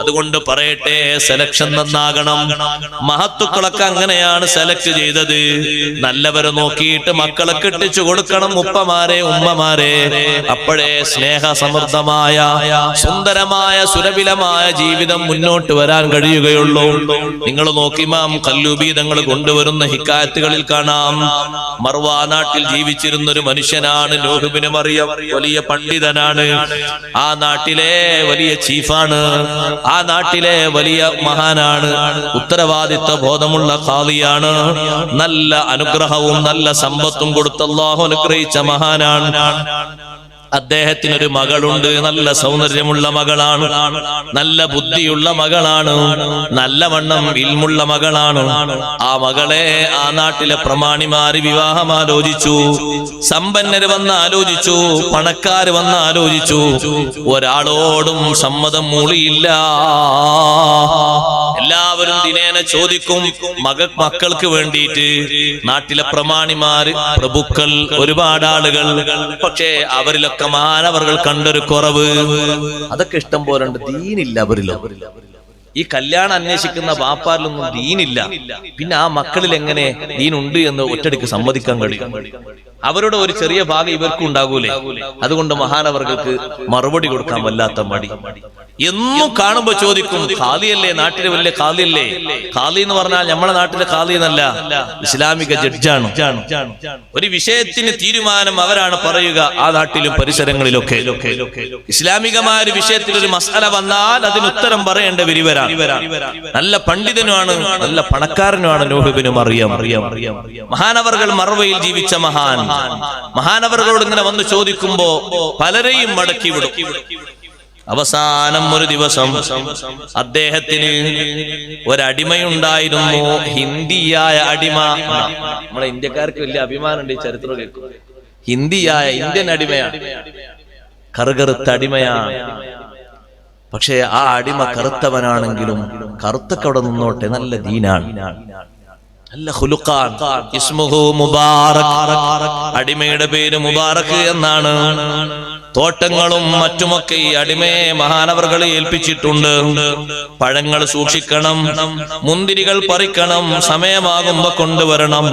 അതുകൊണ്ട് പറയട്ടെ, സെലക്ഷൻ നന്നാകണം. മഹത്തുക്കളൊക്കെ അങ്ങനെയാണ് സെലക്ട് ചെയ്തത്. നല്ലവരെ നോക്കിയിട്ട് മക്കളെ കെട്ടിച്ചു കൊടുക്കണം, ഉപ്പമാരെ ഉമ്മമാരെ. അപ്പോഴേ സ്നേഹസമൃദ്ധമായ സുന്ദരമായ സുരഭിലമായ ജീവിതം മുന്നോട്ട് വരാൻ കഴിയുകയുള്ളൂ. നിങ്ങൾ നോക്കി ഇമാം ഖല്ലൂബി തങ്ങൾ കൊണ്ടുവരുന്ന ഹിക്കായത്തുകളിൽ കാണാം, മർവാ നാട്ടിൽ ജീവിച്ചിരുന്ന ഒരു മനുഷ്യനാണ് നൂഹ് ഇബ്നു മറിയം. വലിയ പണ്ഡിതനാണ്, ആ നാട്ടിലെ വലിയ ചീഫാണ്, ആ നാട്ടിലെ വലിയ മഹാനാണ്, ഉത്തരവാദിത്വ ബോധമുള്ള ഖാദിയാണ്. നല്ല അനുഗ്രഹവും നല്ല സമ്പത്തും കൊടുത്ത് അല്ലാഹു അനുഗ്രഹിച്ച മഹാനാണ്. അദ്ദേഹത്തിനൊരു മകളുണ്ട്, നല്ല സൗന്ദര്യമുള്ള മകളാണ്, നല്ല ബുദ്ധിയുള്ള മകളാണ്, നല്ലവണ്ണം ഇൽമുള്ള മകളാണ്. ആ മകളെ ആ നാട്ടിലെ പ്രമാണിമാര് വിവാഹം ആലോചിച്ചു. സമ്പന്നര് വന്ന് ആലോചിച്ചു, പണക്കാര് വന്ന് ആലോചിച്ചു. ഒരാളോടും സമ്മതം മൂളിയില്ല. എല്ലാവരും ദിനേന ചോദിക്കും മക്കൾക്ക് വേണ്ടിയിട്ട്. നാട്ടിലെ പ്രമാണിമാര്, പ്രഭുക്കൾ, ഒരുപാട് ആളുകൾ. പക്ഷേ അവരിലൊക്കെ മാനവർകൾ കണ്ടൊരു കുറവ്, അതൊക്കെ ഇഷ്ടം പോലെ ഉണ്ട്, ദീനില്ല അവരിലോ. ഈ കല്യാണം അന്വേഷിക്കുന്ന വാപ്പാരിലൊന്നും ദീനില്ല. പിന്നെ ആ മക്കളിൽ എങ്ങനെ ദീനുണ്ട് എന്ന് ഒറ്റടിക്ക് സമ്മതിക്കാൻ കഴിയും? അവരുടെ ഒരു ചെറിയ ഭാഗം ഇവർക്കും ഉണ്ടാകൂലേ? അതുകൊണ്ട് മഹാനവർഗൾക്ക് മറുപടി കൊടുക്കാൻ വല്ലാത്ത മടി. എന്നും കാണുമ്പോ ചോദിക്കും, ഖാദിയല്ലേ, നാട്ടിലെ വലിയ ഖാദിയല്ലേ? ഖാദി എന്ന് പറഞ്ഞാൽ നമ്മുടെ നാട്ടിലെ ഖാദി എന്നല്ല, ഇസ്ലാമിക ജഡ്ജാണ്. ഒരു വിഷയത്തിന് തീരുമാനം അവരാണ് പറയുക. ആ നാട്ടിലും പരിസരങ്ങളിലൊക്കെ ഇസ്ലാമികമായ ഒരു വിഷയത്തിൽ ഒരു മസല വന്നാൽ അതിന് ഉത്തരം പറയേണ്ട വിരിവരാണ്. നല്ല പണ്ഡിതനുമാണ്, നല്ല പണക്കാരനുമാണ് നൂഹ് ഇബ്നു മറിയം. മഹാനവർകൾ മർവയിൽ ജീവിച്ച മഹാൻ. മഹാനവർകളോട് ഇങ്ങനെ വന്ന് ചോദിക്കുമ്പോ പലരെയും മടക്കി വിടും. അവസാനം ഒരു ദിവസം അദ്ദേഹത്തിന് ഒരടിമയുണ്ടായിരുന്നു, ഹിന്ദിയായ അടിമ. നമ്മളെ ഇന്ത്യക്കാർക്ക് വലിയ അഭിമാനമുണ്ട്, ഈ ചരിത്രം കേൾക്കും. ഹിന്ദിയായ ഇന്ത്യൻ അടിമയാണ്, കറുകറുത്ത അടിമയാണ്. പക്ഷേ ആ അടിമ കറുത്തവനാണെങ്കിലും കറുത്തൊക്കെ അവിടെ നിന്നോട്ടെ, നല്ല ദീനാണ്, നല്ല ഖുലുഖാൻ. ഇസ്മുഹു മുബാറക്, അടിമയുടെ പേര് മുബാറക് എന്നാണ്. തോട്ടങ്ങളും മറ്റുമൊക്കെ ഈ അടിമയെ മഹാനവർകളെ ഏൽപ്പിച്ചിട്ടുണ്ട്. പഴങ്ങൾ സൂക്ഷിക്കണം, മുന്തിരികൾ പറിക്കണം, സമയമാകുമ്പോ കൊണ്ടുവരണം.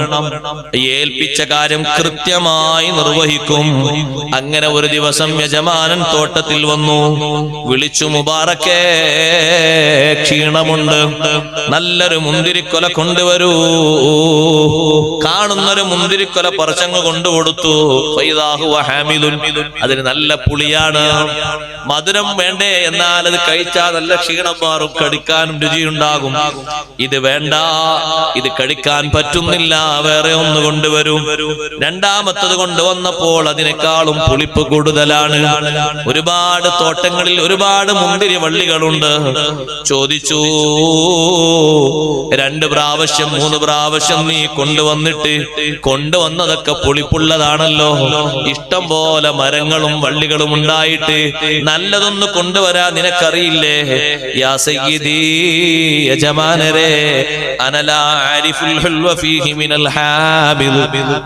ഏൽപ്പിച്ച കാര്യം കൃത്യമായി നിർവഹിക്കും. അങ്ങനെ ഒരു ദിവസം യജമാനൻ തോട്ടത്തിൽ വന്നു, വിളിച്ചു, മുബാറക്കേ, ക്ഷീണമുണ്ട്, നല്ലൊരു മുന്തിരിക്കൊല കൊണ്ടുവരൂ. കാണുന്നൊരു മുന്തിരിക്കൊല പറിച്ചങ്ങ് കൊണ്ടുകൊടുത്തു. അതിന് നല്ല പുളിയാണ്, മധുരം വേണ്ടേ, എന്നാൽ അത് കഴിച്ചാൽ നല്ല ക്ഷീണം മാറും, കടിക്കാനും രുചിയുണ്ടാകും. ഇത് വേണ്ട, ഇത് കഴിക്കാൻ പറ്റുന്നില്ല, വേറെ ഒന്ന് കൊണ്ടുവരും. രണ്ടാമത്തത് കൊണ്ടുവന്നപ്പോൾ അതിനേക്കാളും പുളിപ്പ് കൂടുതലാണ്. ഒരുപാട് തോട്ടങ്ങളിൽ ഒരുപാട് മുന്തിരി വള്ളികളുണ്ട്. ചോദിച്ചു, 2 പ്രാവശ്യം 3 പ്രാവശ്യം നീ കൊണ്ടുവന്നിട്ട് കൊണ്ടുവന്നതൊക്കെ പുളിപ്പുള്ളതാണല്ലോ, ഇഷ്ടം പോലെ മരങ്ങളും വള്ളികളും ഉണ്ടായിട്ട് നല്ലതൊന്ന് കൊണ്ടുവരാൻ നിനക്കറിയില്ലേ? യാ സയ്യിദി, യജമാനരെ, അനലാ ആരിഫുൽ ഹുൽവ ഫീഹി മിനൽ ഹാബിദ്,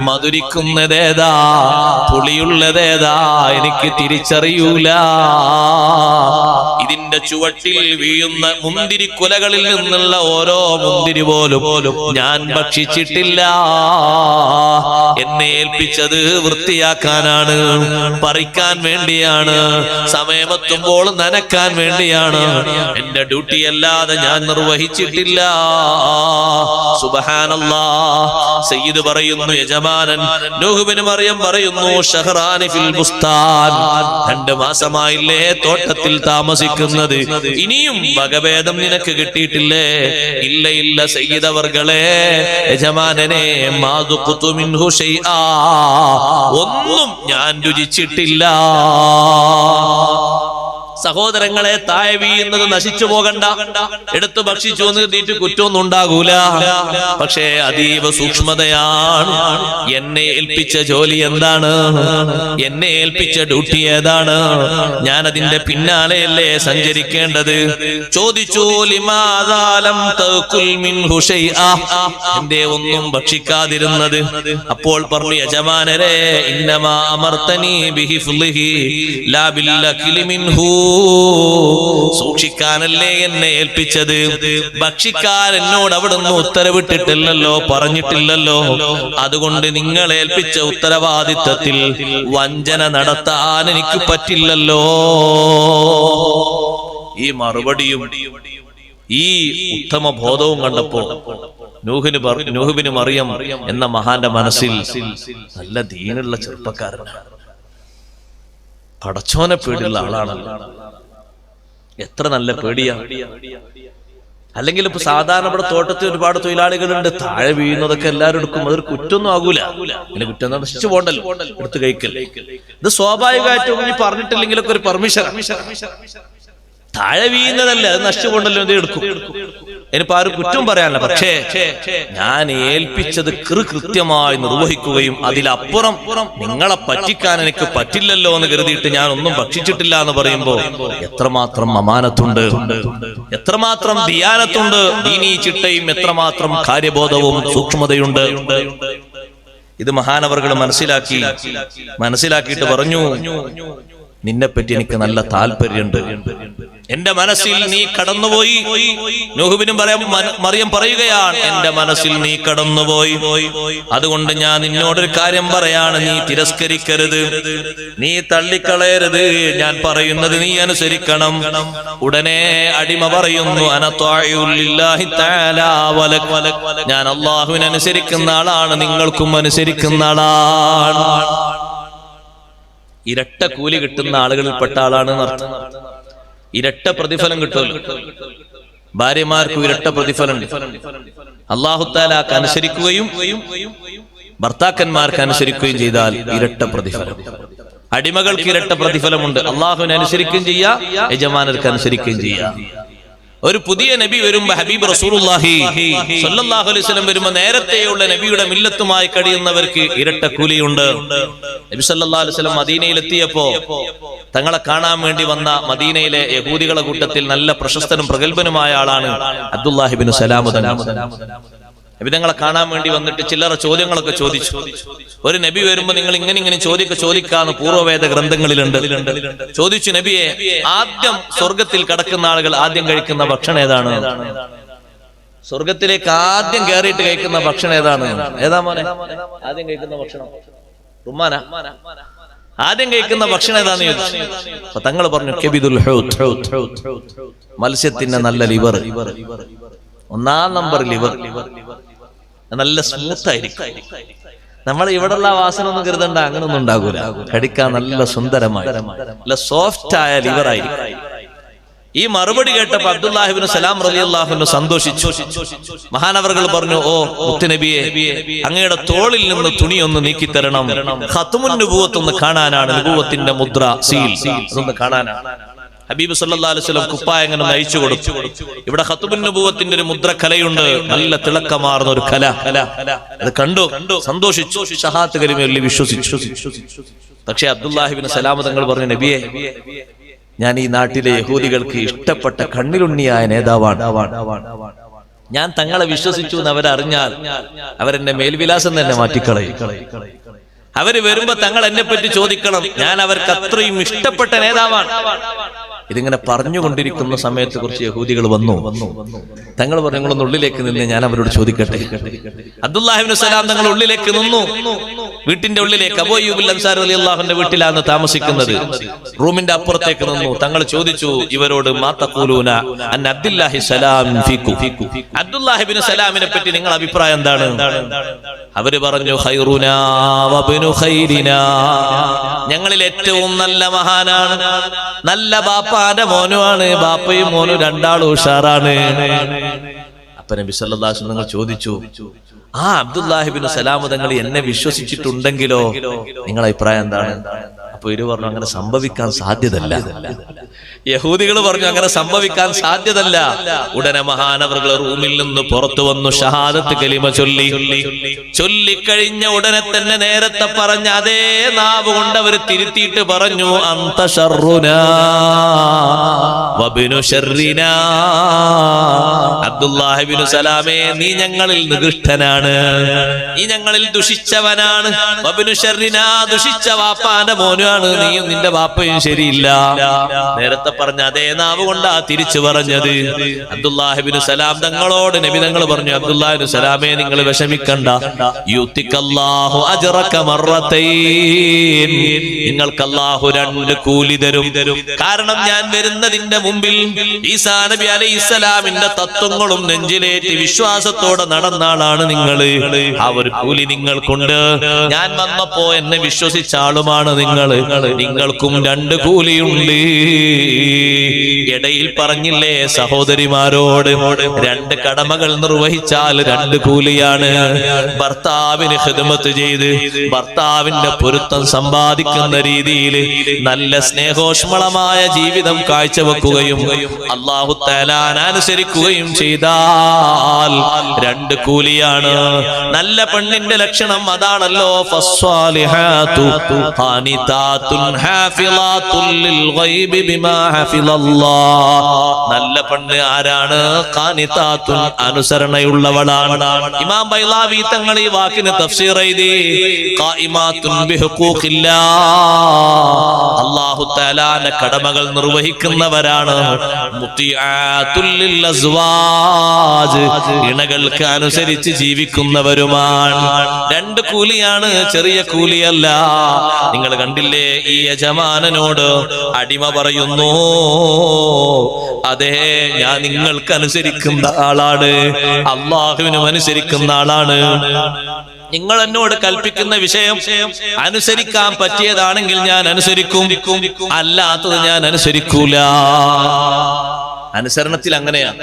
മധുരിക്കുന്നതേതാ പുളിയുള്ളതേതാ എനിക്ക് തിരിച്ചറിയൂല. ഇതിന്റെ ചുവട്ടിൽ വീഴുന്ന മുന്തിരി കുലകളിൽ നിന്നുള്ള ഓരോ മുന്തിരി പോലും ഞാൻ ഭക്ഷിച്ചിട്ടില്ല. എന്നെ ഏൽപ്പിച്ചത് വൃത്തിയാക്കാനാണ്, പറിക്കാൻ വേണ്ടിയാണ്, സമയമെത്തുമ്പോൾ നനക്കാൻ വേണ്ടിയാണ്. എന്റെ ഡ്യൂട്ടി അല്ലാതെ ഞാൻ നിർവഹിച്ചിട്ടില്ല. സുബ്ഹാനല്ലാഹ്. സയ്യിദ് പറയുന്നു, യജമാനൻ നൂഹ് ഇബ്നു മറിയം പറയുന്നു, ഷഹ്റാനി ഫിൽ ബുസ്താൻ, 2 മാസമായില്ലേ തോട്ടത്തിൽ താമസിക്കുന്നത്, ഇനിയും വകഭേദം നിനക്ക് കിട്ടിയിട്ടില്ലേ? ഇല്ല ഇല്ല സയ്യിദ് അവർകളെ, യജമാനനെ, മാദുഖ്തു മിൻഹു ശൈആ, ഒന്നും ഞാൻ രുചിച്ചിട്ടില്ല. സഹോദരങ്ങളെ, താഴെ വീഴുന്നത് നശിച്ചു പോകണ്ട, എടുത്ത് ഭക്ഷിച്ചു എന്ന് കരുതിയിട്ട് കുറ്റമൊന്നും ഉണ്ടാകൂല. പക്ഷേ അതീവ സൂക്ഷ്മതയാണ്. എന്നെ ഏൽപ്പിച്ച ജോലി എന്താണ്? എന്നെ ഏൽപ്പിച്ച ഡ്യൂട്ടി ഏതാണ്? ഞാൻ അതിന്റെ പിന്നാലെയല്ലേ സഞ്ചരിക്കേണ്ടത്? ചോദിച്ചു, ലിമാദാ ലം തഅകുൽ മിൻഹു ശൈആ, എന്തേ ഒന്നും ഭക്ഷിക്കാതിരുന്നത്? അപ്പോൾ പറഞ്ഞു, യജമാനരെ, ഇന്നമാ അമർതനി ബിഹിഫ്ളിഹി ലാ ബില്ലകിൽ മിൻഹു, സൂക്ഷിക്കാനല്ലേ എന്നെ ഏൽപ്പിച്ചത്, ഭക്ഷിക്കാൻ എന്നോട് അവിടുന്ന് ഉത്തരവിട്ടിട്ടില്ലല്ലോ, പറഞ്ഞിട്ടില്ലല്ലോ. അതുകൊണ്ട് നിങ്ങൾ ഏൽപ്പിച്ച ഉത്തരവാദിത്തത്തിൽ വഞ്ചന നടത്താൻ എനിക്ക് പറ്റില്ലല്ലോ. ഈ മറുപടിയും ഈ ഉത്തമ ബോധവും കണ്ടപ്പോ നൂഹ് ബിൻ മറിയം എന്ന മഹാന്റെ മനസ്സിൽ നല്ല ദീനുള്ള ചെറുപ്പക്കാരനാണ്, പടച്ചോനെ പേടിയുള്ള ആളാണല്ലോ. എത്ര നല്ല പേടിയാ. അല്ലെങ്കിൽ ഇപ്പൊ സാധാരണ ഇവിടെ തോട്ടത്തിൽ ഒരുപാട് തൊഴിലാളികളുണ്ട്, താഴെ വീഴുന്നതൊക്കെ എല്ലാവരും എടുക്കും, അതൊരു കുറ്റൊന്നും ആകൂല. പിന്നെ കുറ്റം നശിച്ചു പോണ്ടല്ലോ, എടുത്ത് കഴിക്കൽ. ഇത് സ്വാഭാവികമായിട്ടും ഇനി പറഞ്ഞിട്ടില്ലെങ്കിലൊക്കെ ഒരു പെർമിഷൻ. താഴെ വീഴുന്നതല്ലേ, അത് നശിച്ചു പോണ്ടല്ലോ, എന്ത് എടുക്കും. ഇനിയിപ്പോ ആരും കുറ്റം പറയാനല്ല. പക്ഷേ ഞാൻ ഏൽപ്പിച്ചത് കൃത്യമായി നിർവഹിക്കുകയും അതിലപ്പുറം നിങ്ങളെ പറ്റിക്കാൻ എനിക്ക് പറ്റില്ലല്ലോ എന്ന് കരുതിയിട്ട് ഞാൻ ഒന്നും ഭക്ഷിച്ചിട്ടില്ല എന്ന് പറയുമ്പോ എത്രമാത്രം അമാനത്തുണ്ട്, എത്രമാത്രം ദിയാനത്തുണ്ട്, ദീനീ ചിട്ടയും എത്രമാത്രം കാര്യബോധവും സൂക്ഷ്മതയുണ്ട്. ഇത് മഹാനവറുകൾ മനസ്സിലാക്കിയിട്ട് പറഞ്ഞു, നിന്നെപ്പറ്റി എനിക്ക് നല്ല താല്പര്യമുണ്ട്. എന്റെ മനസ്സിൽ നീ കടന്നുപോയി. നൂഹ് ബിൻ മറിയം പറയുകയാണ്, എന്റെ മനസ്സിൽ നീ കടന്നുപോയി. അതുകൊണ്ട് ഞാൻ നിന്നോടൊരു കാര്യം പറയാണ്, നീ തിരസ്കരിക്കരുത്, നീ തള്ളിക്കളയരുത്, ഞാൻ പറയുന്നത് നീ അനുസരിക്കണം. ഉടനെ അടിമ പറയുന്നു, ഞാൻ അല്ലാഹുവിനെ അനുസരിക്കുന്ന ആളാണ്, നിങ്ങൾക്കും അനുസരിക്കുന്ന ആളാണ്. ഇരട്ട കൂലി കിട്ടുന്ന ആളുകളിൽപ്പെട്ട ആളാണ് അർത്ഥം. ഇരട്ട പ്രതിഫലം കിട്ടുമല്ലോ. ഭാര്യമാർക്കും ഇരട്ട പ്രതിഫലം. അല്ലാഹു തആലക്ക് അനുസരിക്കുകയും ഭർത്താക്കന്മാർക്ക് അനുസരിക്കുകയും ചെയ്താൽ ഇരട്ട പ്രതിഫലം. അടിമകൾക്ക് ഇരട്ട പ്രതിഫലമുണ്ട്. അല്ലാഹുവിനെ അനുസരിക്കുകയും ചെയ്യാം, യജമാനർക്ക് അനുസരിക്കുകയും ചെയ്യാം. ഒരു പുതിയ നബി വരുമ്പോ ഹബീബ് റസൂലുള്ളാഹി സ്വല്ലല്ലാഹു അലൈഹി വസല്ലം വരുമ്പോ നേരത്തെയുള്ള നബിയുടെ മില്ലത്തുമായി കഴിയുന്നവർക്ക് ഇരട്ട കൂലിയുണ്ട്. നബി സല്ലല്ലാഹു അലൈഹി വസല്ലം മദീനയിലെത്തിയപ്പോ തങ്ങളെ കാണാൻ വേണ്ടി വന്ന മദീനയിലെ യഹൂദികളുടെ കൂട്ടത്തിൽ നല്ല പ്രശസ്തനും പ്രഗത്ഭനുമായ ആളാണ് അബ്ദുല്ലാഹി ഇബ്നു സലാം. നബി തങ്ങളെ കാണാൻ വേണ്ടി വന്നിട്ട് ചില്ലറ ചോദ്യങ്ങളൊക്കെ ചോദിച്ചു. ഒരു നബി വരുമ്പോ നിങ്ങൾ ഇങ്ങനെ ചോദിക്കാന്ന് പൂർവ്വവേദ ഗ്രന്ഥങ്ങളിലുണ്ട്. ചോദിച്ചു, നബിയെ, ആദ്യം സ്വർഗത്തിൽ കടക്കുന്ന ആളുകൾ ആദ്യം കഴിക്കുന്ന ഭക്ഷണം ഏതാണ്? സ്വർഗത്തിലേക്ക് ആദ്യം കയറിയിട്ട് കഴിക്കുന്ന ഭക്ഷണം ഏതാണ്? ഏതാ മോനെ ആദ്യം കഴിക്കുന്ന ഭക്ഷണം? റുമാന. ആദ്യം കഴിക്കുന്ന ഭക്ഷണം ഏതാന്ന് ചോദിച്ചു. അപ്പൊ തങ്ങൾ പറഞ്ഞു, കബിദുൽ ഹൂത്ത്, മത്സ്യത്തിന്റെ നല്ല ലിവർ, ഒന്നാം നമ്പർ ലിവർ, നല്ല സ്മൂത്ത് ആയിരിക്കും. നമ്മൾ ഇവിടെയുള്ള വാസന ഒന്നും കരുതണ്ട, അങ്ങനൊന്നും ഉണ്ടാകൂല. കടിക്കാൻ നല്ല സുന്ദരമായ നല്ല സോഫ്റ്റ് ആയ ലിവർ ആയിരിക്കും. ഈ മറുപടി കേട്ടപ്പോ അബ്ദുല്ലാഹി ഇബ്നു സലാം റളിയല്ലാഹു അൻഹു സന്തോഷിച്ചു. മഹാനവറുകൾ പറഞ്ഞു, ഓ മുത്തുനബിയെ, അങ്ങയുടെ തോളിൽ നിന്ന് തുണി ഒന്ന് നീക്കി തരണം. ഖത്മുൻ നുബുവത്ത് ഒന്ന് കാണാനാണ്, നുബുവത്തിന്റെ മുദ്ര, സീൽ, അതൊന്ന് കാണാനാണ്. ഹബീബ് സല്ലല്ലാഹു അലൈഹി വസല്ലം കുപ്പായ അങ്ങനെ നയിച്ചു കൊടുത്തു. ഇവിടെ ഖത്മുൻ നുബുവത്തിന്റെ ഒരു മുദ്രക്കലയുണ്ട്, നല്ല തിളക്കമാർന്ന ഒരു കല. അത് കണ്ടു സന്തോഷിച്ചു, ഷഹാദത്ത് കലിമയിൽ വിശ്വസിച്ചു. പക്ഷേ അബ്ദുല്ലാഹി ഇബ്നു സലാം തങ്ങൾ പറഞ്ഞു, നബിയെ, ഞാൻ ഈ നാട്ടിലെ യഹൂദികൾക്ക് ഇഷ്ടപ്പെട്ട കണ്ണിലുണ്ണിയായ നേതാവാണ്. ഞാൻ തങ്ങളെ വിശ്വസിച്ചു എന്ന് അവരറിഞ്ഞാൽ അവരെന്നെ മേൽവിലാസം തന്നെ മാറ്റിക്കളയും. അവര് വരുമ്പോ തങ്ങൾ എന്നെ പറ്റി ചോദിക്കണം, ഞാൻ അവർക്ക് അത്രയും ഇഷ്ടപ്പെട്ട നേതാവാണ്. ഇതിങ്ങനെ പറഞ്ഞുകൊണ്ടിരിക്കുന്ന സമയത്ത് കുറച്ച് യഹൂദികൾ വന്നു. തങ്ങൾ പറഞ്ഞു, നിങ്ങളൊന്ന് ഉള്ളിലേക്ക് നിന്ന് ഞാൻ അവരോട് ചോദിക്കട്ടെ. അബ്ദുല്ലാഹി ഇബ്നു സലാം തങ്ങൾ ഉള്ളിലേക്ക് നിന്നു, വീട്ടിന്റെ ഉള്ളിലേക്ക്. അബൂ അയ്യൂബ് അൻസാരി റളിയല്ലാഹുവിന്റെ വീട്ടിലാണ് താമസിക്കുന്നത്. റൂമിന്റെ അപ്പുറത്തേക്ക് നിന്നു. തങ്ങൾ ചോദിച്ചു ഇവരോട്, മാ തഖൂലൂന അൻ അബ്ദുല്ലാഹി സലാം ഫീകും, അബ്ദുല്ലാഹി ഇബ്നു സലാമിനെ പറ്റി നിങ്ങളുടെ അഭിപ്രായം എന്താണ്? അവര് പറഞ്ഞു, ഖൈറുനാ വബ്നു ഖൈരിനാ, ഞങ്ങളിൽ ഏറ്റവും നല്ല മഹാനാണ്, നല്ല ബാപ്പാന്റെ മോനുമാണ്, ബാപ്പയും മോനും രണ്ടാളും ഉഷാറാണ്. അപ്പൊ നബി സല്ലല്ലാഹു അലൈഹി വസല്ലം ചോദിച്ചു, ആ അബ്ദുല്ലാഹി ഇബ്നു സലാം തങ്ങൾ എന്നെ വിശ്വസിച്ചിട്ടുണ്ടെങ്കിലോ നിങ്ങളുടെ അഭിപ്രായം എന്താണ്? അപ്പൊ ഇവര് പറഞ്ഞു, അങ്ങനെ സംഭവിക്കാൻ സാധ്യതല്ല. യഹൂദികൾ പറഞ്ഞു, അങ്ങനെ സംഭവിക്കാൻ സാധ്യതല്ല. ഉടനെ മഹാനവറുകൾ റൂമിൽ നിന്ന് പുറത്തു വന്നു, ഷഹാദത്ത് കലിമ ചൊല്ലിക്കഴിഞ്ഞ ഉടനെ തന്നെ നേരത്തെ പറഞ്ഞ അതേ നാവ് കൊണ്ട് അവർ തിരുത്തിയിട്ട് പറഞ്ഞു, അന്ത ശർറുനാ വബ്നു ശർറിനാ, അബ്ദുല്ലാഹി ഇബ്നു സലാമേ, നീ ഞങ്ങളിൽ നികൃഷ്ടനാണ്, നീ ഞങ്ങളിൽ ദുഷിച്ചവനാണ്. വബ്നു ശർറിനാ, ദുഷിച്ച വാപ്പാന്റെ മോനാണ്. മോനാണ്, നീയും നിന്റെ ബാപ്പയും ശരിയില്ല. നേരത്തെ പറഞ്ഞ അതേ നാവ് കൊണ്ടാ തിരിച്ചു പറഞ്ഞത്. അബ്ദുല്ലാഹിബ്നു സലാം തങ്ങളോട് നബി തങ്ങൾ പറഞ്ഞു, അബ്ദുല്ലാഹിബ്നു സലാമേ, നിങ്ങൾ വിഷമിക്കണ്ട, യുതിക്കല്ലാഹു അജ്റക മർറതൈൻ, നിങ്ങൾക്ക് അല്ലാഹു 2 കൂലി തരും. കാരണം ഞാൻ വരുന്നതിന്റെ മുമ്പിൽ ഈസാ നബി അലൈഹിസ്സലാമിന്റെ തത്വങ്ങളും നെഞ്ചിലേറ്റി വിശ്വാസത്തോടെ നടന്ന ആളാണ് നിങ്ങൾ. ആ ഒരു കൂലി നിങ്ങൾക്കുണ്ട്. ഞാൻ വന്നപ്പോ എന്നെ വിശ്വസിച്ച ആളുമാണ് നിങ്ങൾ. നിങ്ങൾക്കും 2 കൂലിയുണ്ട്. ഇടയിൽ പറഞ്ഞില്ലേ സഹോദരിമാരോട്, 2 കടമകൾ നിർവഹിച്ചാൽ 2 കൂലിയാണ്. ഭർത്താവിന് ഖിദ്മത്ത് ചെയ്ത് ഭർത്താവിന്റെ പൊരുത്തം സമ്പാദിക്കുന്ന രീതിയിൽ നല്ല സ്നേഹോഷ്മളമായ ജീവിതം കാഴ്ചവെക്കുകയും അല്ലാഹു തആല അനുസരിക്കുകയും ചെയ്താൽ 2 കൂലിയാണ്. നല്ല പെണ്ണിന്റെ ലക്ഷണം അതാണല്ലോ, ഫസ്സാലിഹാതു ഖാനിതാത്തുൻ ഹാഫിളാത്തുൽ ലിൽ ഗൈബി ബിമാ ഹഫിളല്ലാഹ്. നല്ല പെണ്ണ് ആരാണ്? ഖാനിതാത്തുൻ, അനുസരണയുള്ളവളാണ്. ഇമാം ബൈളാവി തങ്ങൾ ഈ വാക്കിന് തഫ്സീർ എഴുതി, ഖായിമാത്തുൻ ബിഹുഖൂഖില്ലാഹ്, അല്ലാഹു തആലാന്റെ കടമകൾ നിർവഹിക്കുന്നവരാണ്. മുത്തിആത്തുൽ ലിൽ അസ്വാജ്, ഇണകൾക്ക് അനുസരിച്ച് ജീവിക്കുന്നവരുമാണ്. 2 കൂലിയാണ്, ചെറിയ കൂലിയല്ല. നിങ്ങൾ കണ്ടില്ലേ, ഈ യജമാനനോട് അടിമ പറയുന്നു, അതെ ഞാൻ നിങ്ങൾക്ക് അനുസരിക്കുന്ന ആളാണ്, അല്ലാഹുവിനും അനുസരിക്കുന്ന ആളാണ്. നിങ്ങൾ എന്നോട് കൽപ്പിക്കുന്ന വിഷയം അനുസരിക്കാൻ പറ്റിയതാണെങ്കിൽ ഞാൻ അനുസരിക്കും, അല്ലാത്തത് ഞാൻ അനുസരിക്കൂല. അനുസരണത്തിൽ അങ്ങനെയാണ്,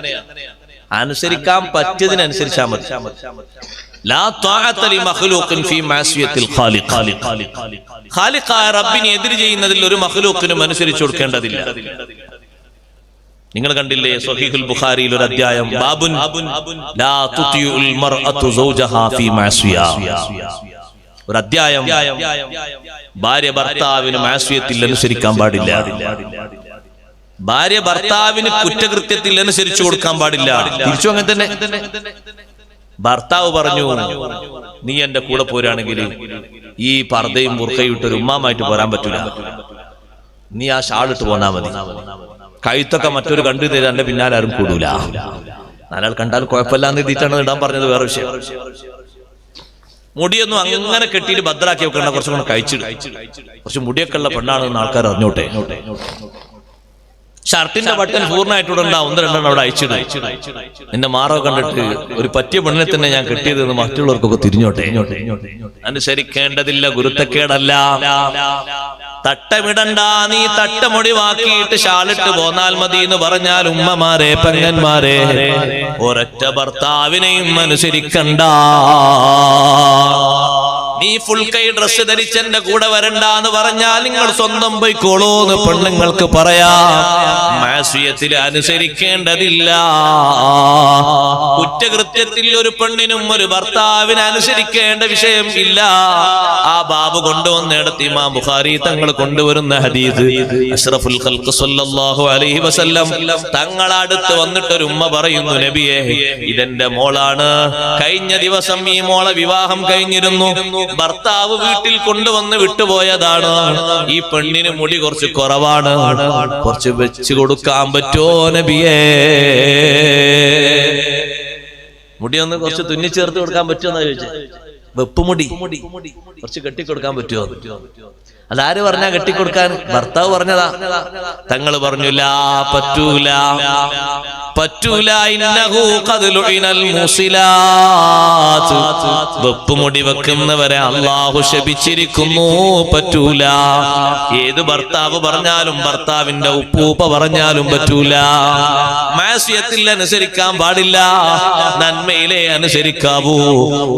അനുസരിക്കാൻ പറ്റിയതിനനുസരിച്ചാൽ മതി. ലാ ത്വാഅത ലി മഖ്ലൂഖിൻ ഫീ മഅസിയത്തിൽ ഖാലിഖ്, ഖാലിഖായ റബ്ബിനെ എതിര് ചെയ്യുന്നതിൽ ഒരു മഖ്ലൂഖിനും അനുസരിച്ചു കൊടുക്കേണ്ടതില്ല. നിങ്ങൾ കണ്ടില്ലേ സ്വഹീഹുൽ ബുഖാരിയിൽ ഒരു അധ്യായം, ബാബുൻ ലാ തുതിഉൽ മർഅതു സൗജഹാ ഫീ മഅസിയ, ഒരു അധ്യായം, ഭാര്യ ഭർത്താവിന് മഅസിയത്തിൽ അനുസരിക്കാൻ പാടില്ല. ഭാര്യ ഭർത്താവിന് കുറ്റകൃത്യത്തിൽ അനുസരിച്ചു കൊടുക്കാൻ പാടില്ല. തിരിച്ചു അങ്ങനെ തന്നെ. ഭർത്താവ് പറഞ്ഞു, നീ എന്റെ കൂടെ പോരാണെങ്കിൽ ഈ പർദ്ദയും ബുർഖയും ഇട്ടൊരു ഉമ്മാമായിട്ട് പോരാൻ പറ്റൂല, നീ ആ ഷാളിട്ട് പോന്നാ മതി. കഴുത്തൊക്കെ മറ്റൊരു കണ്ടു തരാൻ എന്റെ പിന്നാലെ ആരും കൂടൂല. നാലാൾ കണ്ടാൽ കുഴപ്പമില്ലാന്ന് എഴുതിയിട്ടാണ് ഇടാൻ പറഞ്ഞത്, വേറെ വിഷയം. മുടിയൊന്നും അങ്ങനെ കെട്ടിയിട്ട് ഭദ്രാക്കി വെക്കണ്ട, കുറച്ചും കൂടെ കഴിച്ചിട്ട്, കുറച്ച് മുടിയൊക്കെ ഉള്ള പെണ്ണാണെന്ന് ആൾക്കാർ അറിഞ്ഞോട്ടെ. ഷർട്ടിന്റെ ബട്ടൺ പൂർണ്ണമായിട്ടുണ്ടാവും, 1-2 അവിടെ അയച്ചിടും. എന്റെ മാറോ കണ്ടിട്ട് ഒരു പറ്റിയ പെണ്ണിനെ തന്നെ ഞാൻ കെട്ടിയതെന്ന് മറ്റുള്ളവർക്കൊക്കെ തിരിഞ്ഞോട്ടെ. അനുസരിക്കേണ്ടതില്ല, ഗുരുത്തക്കേടല്ല. തട്ടമിടണ്ട, നീ തട്ടമൊടിവാക്കിയിട്ട് ഷാളിട്ട് പോന്നാൽ മതി എന്ന് പറഞ്ഞാൽ ഉമ്മമാരെ, പെങ്ങന്മാരെ, ഒരൊറ്റ ഭർത്താവിനെയും അനുസരിക്കണ്ട. നീ ഫുൾ കൈ ഡ്രസ് ധരിച്ചെന്റെ കൂടെ വരണ്ട എന്ന് പറഞ്ഞാൽ നിങ്ങൾ സ്വന്തം പോയിക്കോളൂന്ന് പെണ്ണുങ്ങൾക്ക് പറയാം. മാസിയത്തിൽ അനുസരിക്കേണ്ടതില്ല. കുറ്റകൃത്യത്തിൽ ഒരു പെണ്ണിനും ഒരു ഭർത്താവിനെ അനുസരിക്കേണ്ട വിഷയം ഇല്ല. ആ ബാബ് കൊണ്ടുവന്നിടത്ത് ഇമാം ബുഖാരി തങ്ങൾ കൊണ്ടുവരുന്ന ഹദീസ്, അഷ്റഫുൽ ഖൽഖ് സല്ലല്ലാഹു അലൈഹി വസല്ലം തങ്ങളടുത്ത് വന്നിട്ട് ഒരു ഉമ്മ പറയുന്നു, നബിയേ, ഇതെന്റെ മോളാണ്. കഴിഞ്ഞ ദിവസം ഈ മോളെ വിവാഹം കഴിഞ്ഞിരുന്നു. ഭർത്താവ് വീട്ടിൽ കൊണ്ടുവന്ന് വിട്ടുപോയതാണ്. ഈ പെണ്ണിന് മുടി കുറച്ച് കുറവാണ്, കുറച്ച് വെച്ച് കൊടുക്കാൻ പറ്റുമോ നബിയേ? മുടി ഒന്ന് കുറച്ച് തുന്നിച്ചേർത്ത് കൊടുക്കാൻ പറ്റുമോ എന്നാ ചോദിച്ചത്. വെപ്പുമുടി കുറച്ച് കെട്ടിക്കൊടുക്കാൻ പറ്റുമോ? അതാര് പറഞ്ഞാ കെട്ടിക്കൊടുക്കാൻ? ഭർത്താവ് പറഞ്ഞതാ. തങ്ങൾ പറഞ്ഞു, ലാ, പറ്റൂല, പറ്റൂല. ഇന്നഹു ഖദ് ലുഇനൽ മുസിലാത്ത്, വെപ്പുമുടി വെക്കുന്നവരെ അല്ലാഹു ശപിച്ചിരിക്കുന്നു, പറ്റൂല. ഏത് ഭർത്താവ് പറഞ്ഞാലും, ഭർത്താവിന്റെ ഉപ്പൂപ്പ പറഞ്ഞാലും പറ്റൂല. മാസിയത്തിൽ അനുസരിക്കാൻ പാടില്ല, നന്മയിലെ അനുസരിക്കാവൂ.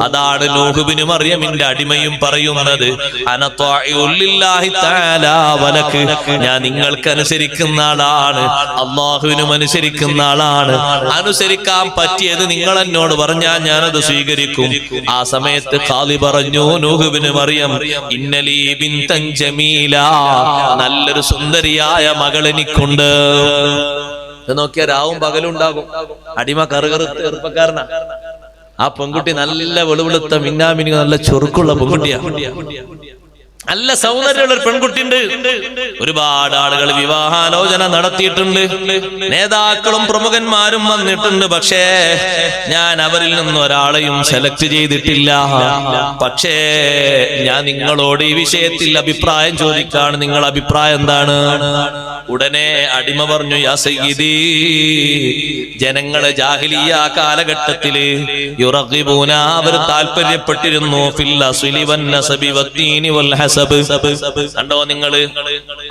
അതാണ് നൂഹ് ഇബ്നു മറിയമിന്റെ അടിമയും പറയുന്നത്, അന ത്വാഇഉൽ ലില്ലാഹി തആല വലക്, ഞാൻ നിങ്ങൾക്ക് അനുസരിക്കുന്ന ആളാണ്, അല്ലാഹുവിനും അനുസരിക്കുന്ന ആളാണ്. അനുസരിക്കാൻ പറ്റിയത് നിങ്ങൾ എന്നോട് പറഞ്ഞാൽ ഞാനത് സ്വീകരിക്കും. ആ സമയത്ത് ഖാലി പറഞ്ഞു, നൂഹ് ഇബ്നു മറിയം, ഇന്നലീ ബിൻതൻ ജമീല, നല്ലൊരു സുന്ദരിയായ മകൾ എനിക്കുണ്ട്. നോക്കിയാൽ രാവും പകലും ഉണ്ടാകും. അടിമ കറുകറുത്ത ചെറുപ്പക്കാരനാ. ആ പെൺകുട്ടി നല്ല വെളുവെളുത്ത മിന്നാമിനി നല്ല ചൊറുക്കുള്ള പെൺകുട്ടിയാ. നല്ല സൗന്ദര്യമുള്ള ഒരു പെൺകുട്ടിയുണ്ട്. ഒരുപാട് ആളുകൾ വിവാഹാലോചന നടത്തിയിട്ടുണ്ട്, നേതാക്കളും പ്രമുഖന്മാരും വന്നിട്ടുണ്ട്. പക്ഷേ ഞാൻ അവരിൽ നിന്ന് ഒരാളെയും സെലക്ട് ചെയ്തിട്ടില്ല. പക്ഷേ ഞാൻ നിങ്ങളോട് ഈ വിഷയത്തിൽ അഭിപ്രായം ചോദിക്കാണ്. നിങ്ങളുടെ അഭിപ്രായം എന്താണ്? ഉടനെ അടിമ പറഞ്ഞു, യാ സയ്യിദി, ജനങ്ങള് ജാഹിലിയ്യ കാലഘട്ടത്തില് യുറഗിബൂന, അവർ താല്പര്യപ്പെട്ടിരുന്നു ഫിൽ അസ്ലി വൻ നസബി വദ്ദീനി വൽ ഹസബ്. കണ്ടോ നിങ്ങള്,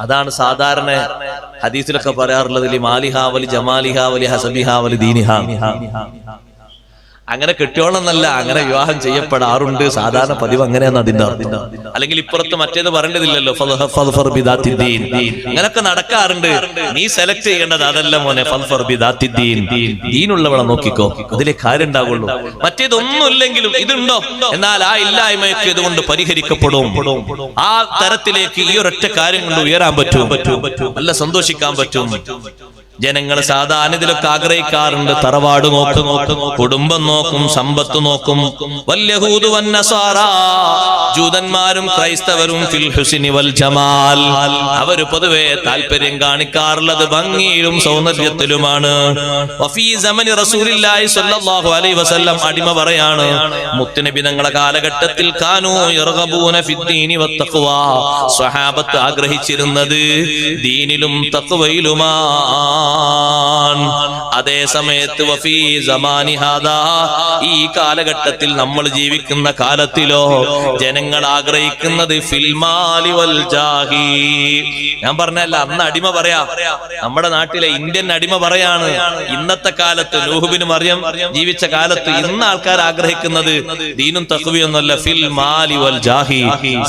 അതാണ് സാധാരണ ഹദീസിലൊക്കെ പറയാറുള്ളത്, മാലിഹാ വലി ജമാലിഹാ വലി ഹസബിഹാ വലി ദീനിഹാ. അങ്ങനെ കെട്ടിയോളെന്നല്ല, അങ്ങനെ വിവാഹം ചെയ്യപ്പെടാറുണ്ട്. സാധാരണ പതിവ് അങ്ങനെയാണ് അതിന്റെ അർത്ഥം. അല്ലെങ്കിൽ ഇപ്പുറത്ത് മറ്റേത് പറയേണ്ടതില്ലല്ലോ, അങ്ങനൊക്കെ നടക്കാറുണ്ട്. നീ സെലക്ട് ചെയ്യേണ്ടത് അതല്ല മോനെ, ദീനുള്ളവളെ നോക്കിക്കോ, അതിലെ കാര്യം ഉണ്ടാവുള്ളൂ. മറ്റേതൊന്നുമില്ലെങ്കിലും ഇതുണ്ടോ, എന്നാൽ ആ ഇല്ലായ്മയൊക്കെ ഇതുകൊണ്ട് പരിഹരിക്കപ്പെടും. ആ തരത്തിലേക്ക് ഈ ഒരൊറ്റ കാര്യം കൊണ്ട് ഉയരാൻ പറ്റും, നല്ല സന്തോഷിക്കാൻ പറ്റും. ജനങ്ങൾ സാധാരണ ഇതിലൊക്കെ ആഗ്രഹിക്കാറുണ്ട്. തറവാട് നോക്കും, കുടുംബം നോക്കും, സമ്പത്ത് നോക്കും. വല്യഹൂദു വന്നസാറാ, ജൂതന്മാരും ക്രൈസ്തവരും ഫിൽ ഹുസ്നി വൽ ജമാൽ, അവര് പൊതുവെ താല്പര്യം കാണിക്കാറുള്ളത് ഭംഗിയിലും സൗന്ദര്യത്തിലുമാണ്. വഫീ സമനി റസൂലില്ലാഹി സ്വല്ലല്ലാഹു അലൈഹി വസല്ലം, അടിമ പറയാണ്, മുത്തുനബി തങ്ങളുടെ കാലഘട്ടത്തിൽ കാനൂ യർഗബൂന ഫിദ്ദീനി വത്തഖ്വാ, സ്വഹാബത്ത് ആഗ്രഹിച്ചിരുന്നത് ദീനിലും തഖ്വയിലുമാ. അതേ സമയത്ത് വഫീ സമാനി ഹാദാ, ഈ കാലഘട്ടത്തിൽ നമ്മൾ ജീവിക്കുന്ന കാലത്തിലോ ജനങ്ങൾ ആഗ്രഹിക്കുന്നത് ഫിൽ മാലി വൽ ജാഹി. ഞാൻ പറഞ്ഞല്ല, അന്ന് അടിമ പറയാ, നമ്മുടെ നാട്ടിലെ ഇന്ത്യൻ അടിമ പറയാണ്, ഇന്നത്തെ കാലത്ത് നൂഹ് ബിൻ മറിയം ജീവിച്ച കാലത്ത് ഇന്ന് ആൾക്കാർ ആഗ്രഹിക്കുന്നത് ദീനും തഖ്വയൊന്നുമല്ല, ഫിൽ മാലി വൽ ജാഹി,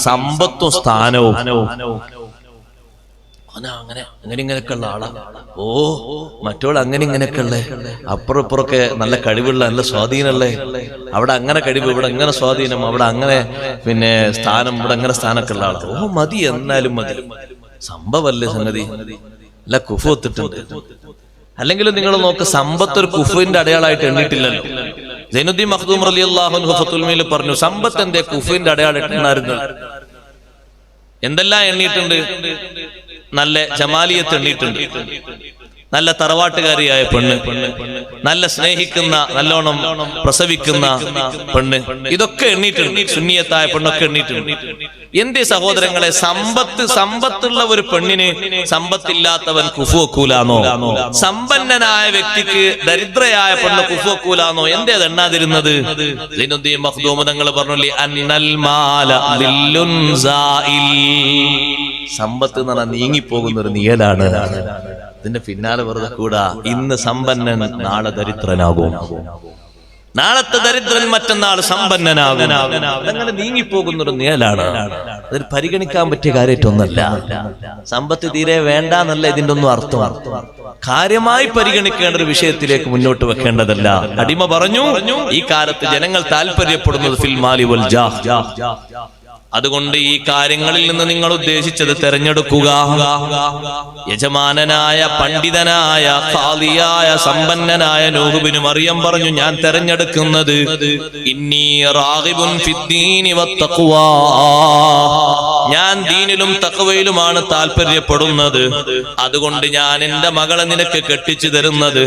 സമ്പത്തും സ്ഥാനവും. അങ്ങനെ ഇങ്ങനെയൊക്കെ ഉള്ള ആളാ. ഓ, മറ്റോൾ അങ്ങനെ ഇങ്ങനെയൊക്കെ ഉള്ളേ, അപ്പുറം ഇപ്പുറമൊക്കെ നല്ല കഴിവുള്ള, നല്ല സ്വാധീനമുള്ളേ. അവിടെ അങ്ങനെ കഴിവ്, ഇവിടെ അങ്ങനെ സ്വാധീനം, അവിടെ അങ്ങനെ പിന്നെ സ്ഥാനം, ഇവിടെ അങ്ങനെ സ്ഥാനമൊക്കെ ഉള്ള ആളാ. ഓ മതി, എന്നാലും മതി, സംഭവല്ലേ സംഗതി, അല്ല കുഫു ഒത്തിട്ടുണ്ട്. അല്ലെങ്കിലും നിങ്ങൾ നോക്ക്, സമ്പത്ത് ഒരു കുഫുവിന്റെ അടയാളമായിട്ട് എണ്ണിട്ടില്ലല്ലോ. സൈനുദ്ദീൻ മഖ്ദൂം റളിയല്ലാഹു അൻഹു ഫത്തുൽ മുഈനിൽ പറഞ്ഞു, സമ്പത്ത് എന്തേ കുഫുവിന്റെ അടയാളമായിട്ട് എണ്ണായിരുന്നു? എന്തെല്ലാം എണ്ണിയിട്ടുണ്ട്? നല്ല ജമാലിയത്ത് എണ്ണിയിട്ടുണ്ട്, നല്ല തറവാട്ടുകാരിയായ പെണ്ണ്, നല്ല സ്നേഹിക്കുന്ന, നല്ലോണം പ്രസവിക്കുന്ന പെണ്ണ്, ഇതൊക്കെ എണ്ണിയിട്ടുണ്ട്. സുന്നിയത്തായ പെണ്ണൊക്കെ എണ്ണിയിട്ടുണ്ട്. എന്തേ സഹോദരങ്ങളെ, സമ്പത്തുള്ള ഒരു പെണ്ണിന് സമ്പത്തില്ലാത്തവൻ കുഫു വെക്കൂലാന്നോ? സമ്പന്നനായ വ്യക്തിക്ക് ദരിദ്രയായ പെണ്ണ് കുഫു വെക്കൂലാന്നോ? എന്തേ അത് എണ്ണാതിരുന്നത്? സൈനുദ്ദീൻ മഖ്ദൂം തങ്ങൾ പറഞ്ഞു, അന്നൽ മാല ലില്ലുൻ സാഇൽ, സമ്പത്ത് എന്ന് പറഞ്ഞാൽ നീങ്ങിപ്പോകുന്ന ഒരു നിഴലാണ്. ഇതിന്റെ പിന്നാലെ വെറുതെ കൂടാ. ഇന്ന് സമ്പന്നൻ നാളെ ദരിദ്രനാകും, നാളത്തെ ദരിദ്രൻ മറ്റന്നാൾ സമ്പന്നനാകും. അതങ്ങനെ നീങ്ങിപ്പോകുന്നൊരു നിഴലാണ്. അതിൽ പരിഗണിക്കാൻ പറ്റിയ കാര്യമായിട്ടൊന്നല്ല. സമ്പത്ത് തീരെ വേണ്ട എന്നല്ല ഇതിന്റെ ഒന്നും അർത്ഥം. കാര്യമായി പരിഗണിക്കേണ്ട ഒരു വിഷയത്തിലേക്ക് മുന്നോട്ട് വെക്കേണ്ടതല്ല. അടിമ പറഞ്ഞു, ഈ കാലത്ത് ജനങ്ങൾ താല്പര്യപ്പെടുന്നത് ഫിൽ മാലി വൽ ജാഹ്. അതുകൊണ്ട് ഈ കാര്യങ്ങളിൽ നിന്ന് നിങ്ങൾ ഉദ്ദേശിച്ചത് തെരഞ്ഞെടുക്കുക. യജമാനനായ, പണ്ഡിതനായ, ഖാദിയായ, സമ്പന്നനായ നൂഹ് ബിൻ മറിയം പറഞ്ഞു, ഞാൻ തെരഞ്ഞെടുക്കുന്നത് ഇന്നി റാഗിബുൻ ഫിദ്ദീനി വത്തഖ്വാ, ഞാൻ ദീനിലും തഖ്വയിലുമാണ് താല്പര്യപ്പെടുന്നത്. അതുകൊണ്ട് ഞാൻ എന്റെ മകളെ നിനക്ക് കെട്ടിച്ചു തരുന്നത്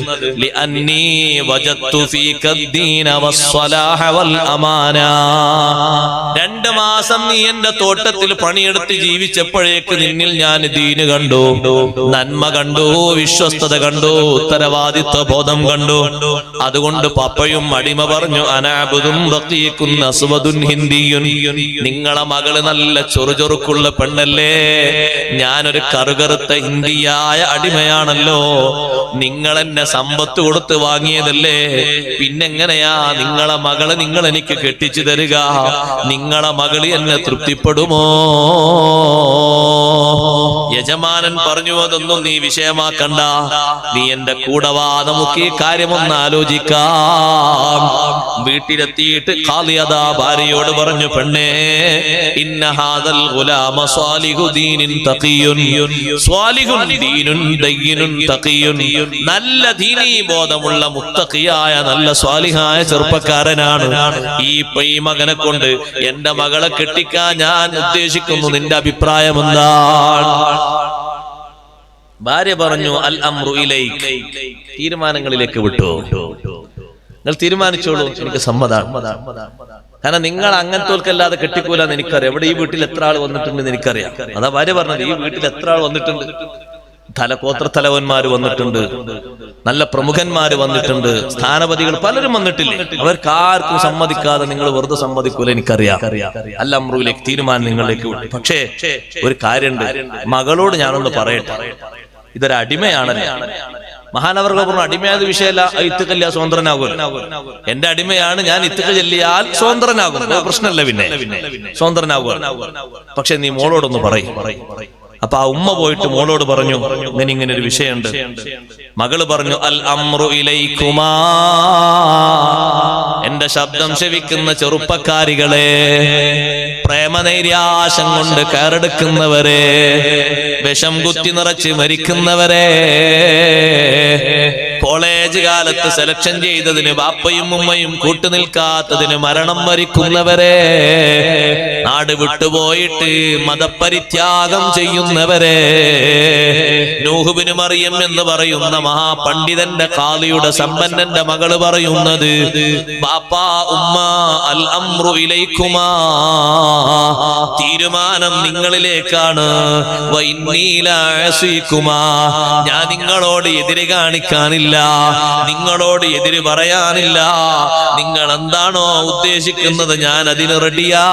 ലിഅന്നീ വജദ്തു ഫീക ദീന വസ്സലാഹ വൽ അമാന. 2 മാസം നീ എന്റെ തോട്ടത്തിൽ പണിയെടുത്ത് ജീവിച്ചപ്പോഴേക്ക് നിന്നിൽ ഞാൻ ദീന് കണ്ടു, നന്മ കണ്ടു, വിശ്വസ്തത കണ്ടു, ഉത്തരവാദിത്വ ബോധം കണ്ടു. അതുകൊണ്ട് പപ്പയും അടിമ പറഞ്ഞു, അനാബുദും റഖീഖുൻ അസ്വദുൻ ഹിന്ദിയുൻ, നിങ്ങളെ മകള് നല്ല ചൊറുചൊറുക്കുള്ള പെണ്ണല്ലേ, ഞാനൊരു കറുകറുത്ത ഹിന്ദിയായ അടിമയാണല്ലോ, നിങ്ങൾ എന്നെ സമ്പത്ത് കൊടുത്ത് വാങ്ങിയതല്ലേ, പിന്നെങ്ങനെയാ നിങ്ങളെ മകള് നിങ്ങൾ എനിക്ക് കെട്ടിച്ചു തരിക? നിങ്ങളെ മകള് എന്നെ തൃപ്തിപ്പെടുമോ? യജമാനൻ പറഞ്ഞു, അതൊന്നും നീ വിഷയമാക്കണ്ട, നീ എന്റെ കൂടെ വാ, നമുക്ക് ഈ കാര്യമൊന്ന് ആലോചിക്കാം. വീട്ടിലെത്തിയിട്ട് ഖാദിയദാ ഭാര്യയോട് പറഞ്ഞു, പെണ്ണേ, ഇന്ന ഹാദൽ ഗുലാമ സ്വാലിഹു ദീനിൻ തഖിയുൻ സ്വാലിഹുൻ ദീനുൻ ദയ്യിനുൻ തഖിയുൻ, നല്ല ദീനീ ബോധമുള്ള മുത്തഖിയായ നല്ല സ്വാലിഹായ ചെറുപ്പക്കാരനാണ്. ഈ മകനെ കൊണ്ട് എന്റെ മകളെ കെട്ടിക്കാൻ ഞാൻ ഉദ്ദേശിക്കുന്നു, നിന്റെ അഭിപ്രായം എന്താണ്? ഭാര്യ പറഞ്ഞു, അൽ അംറു ഇലൈക്, തീരുമാനങ്ങളിലേക്ക് വിട്ടു, നിങ്ങൾ തീരുമാനിച്ചോളൂ, എനിക്ക് സമ്മതമാണ്. കാരണം നിങ്ങൾ അങ്ങനത്തോൽക്കല്ലാതെ കെട്ടിക്കൂലെന്ന് എനിക്കറിയാം. ഇവിടെ ഈ വീട്ടിൽ എത്ര ആൾ വന്നിട്ടുണ്ടെന്ന് എനിക്കറിയാം. അതാ ഭാര്യ പറഞ്ഞത്, ഈ വീട്ടിൽ എത്ര ആൾ വന്നിട്ടുണ്ട്, ഗോത്രത്തലവന്മാര് വന്നിട്ടുണ്ട്, നല്ല പ്രമുഖന്മാര് വന്നിട്ടുണ്ട്, സ്ഥാനപതികൾ പലരും വന്നിട്ടില്ലേ, അവർക്കാർക്കും സമ്മതിക്കാതെ നിങ്ങൾ വെറുതെ സമ്മതിക്കൂല, എനിക്കറിയാം. അൽ അംറുയിലേക്ക്, തീരുമാനം നിങ്ങളിലേക്ക് വിട്ടു. പക്ഷേ ഒരു കാര്യമുണ്ട്, മകളോട് ഞാനൊന്ന് പറയട്ടെ, ഇതൊരു അടിമയാണല്ലോ. മഹാനവർകൾ പറഞ്ഞു, അടിമയായത് വിഷയമല്ല, ഇത്തുക്കല്ല സ്വതന്ത്രനാകും. എന്റെ അടിമയാണ് ഞാൻ, ഇത്തുക്ക ചെല്ലിയാൽ സ്വതന്ത്രനാകും, പ്രശ്നമല്ല, പിന്നെ സ്വതന്ത്രനാകുക. പക്ഷെ നീ മോളോടൊന്ന് പറയും. അപ്പൊ ആ ഉമ്മ പോയിട്ട് മോളോട് പറഞ്ഞു, ഇങ്ങനെ ഒരു വിഷയമുണ്ട്. മകള് പറഞ്ഞു, അൽ അംറു ഇലൈക്കുമാ, എന്റെ ശബ്ദം ശ്രവിക്കുന്ന ചെറുപ്പക്കാരികളെ, പ്രേമനൈരാശം കൊണ്ട് കയറെടുക്കുന്നവരെ, വിഷം കുത്തി നിറച്ച് മരിക്കുന്നവരെ, കോളേജ് കാലത്ത് സെലക്ഷൻ ചെയ്തതിന് ബാപ്പയും ഉമ്മയും കൂട്ടുനിൽക്കാത്തതിന് മരണം വരിക്കുന്നവരെ, നാട് വിട്ടുപോയിട്ട് മതപരിത്യാഗം ചെയ്യുന്നവരെ, നൂഹ് ബിനു മറിയം എന്ന് പറയുന്ന മഹാപണ്ഡിതന്റെ ഖാദിയുടെ സമ്പന്നന്റെ മകള് പറയുന്നത്, ബാപ്പാ ഉമ്മ, അൽ അംറു ഇലൈക്കുമാ, തീരുമാനം നിങ്ങളിലേക്കാണ്. വഇന്നീ ലാ അസീകുമാ, ഞാൻ നിങ്ങളോട് എതിര് കാണിക്കാനില്ല, നിങ്ങളോട് എതിര് പറയാനില്ല. നിങ്ങൾ എന്താണോ ഉദ്ദേശിക്കുന്നത് ഞാൻ അതിന് റെഡിയാണ്.